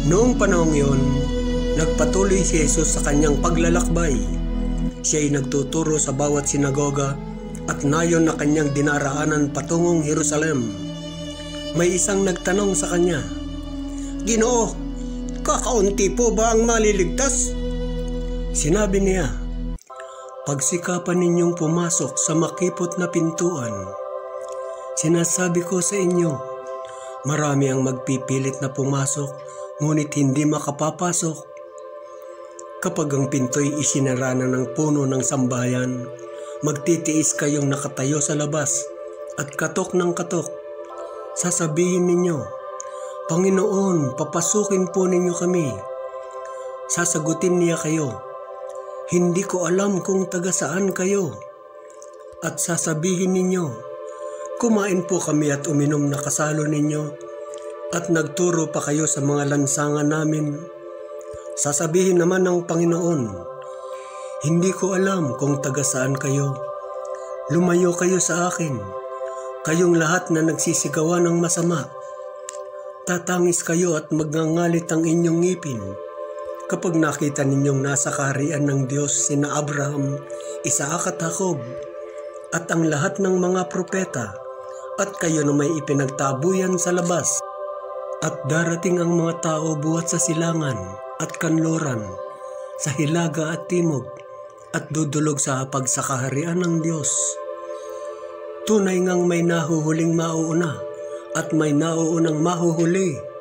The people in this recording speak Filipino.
Noong panahong iyon, nagpatuloy si Jesus sa kanyang paglalakbay. Siya ay nagtuturo sa bawat sinagoga at nayon na kanyang dinaraanan patungong Jerusalem. May isang nagtanong sa kanya, "Ginoo, kakaunti po ba ang maliligtas?" Sinabi niya, "Pagsikapan ninyong pumasok sa makipot na pintuan. Sinasabi ko sa inyo, marami ang magpipilit na pumasok ngunit hindi makapapasok. Kapag ang pinto'y isinara na ng puno ng sambahayan, magtitiis kayong nakatayo sa labas at katok ng katok. Sasabihin ninyo, 'Panginoon, papasukin po ninyo kami.' Sasagutin niya kayo, 'Hindi ko alam kung taga saan kayo.' At sasabihin ninyo, 'Kumain po kami at uminom na kasalo ninyo, at nagturo pa kayo sa mga lansangan namin.' Sasabihin naman ng Panginoon, 'Hindi ko alam kung taga saan kayo. Lumayo kayo sa akin, kayong lahat na nagsisigawan ng masama.' Tatangis kayo at magngangalit ang inyong ngipin kapag nakita ninyong nasa kaharian ng Diyos sina Abraham, Isaac at Jacob, at ang lahat ng mga propeta, at kayo na may ipinagtabuyan sa labas. At darating ang mga tao buhat sa silangan at kanluran, sa hilaga at timog, at dudulog sa hapag sa kaharian ng Diyos. Tunay ngang may nahuhuling mauuna at may nauunang mahuhuli.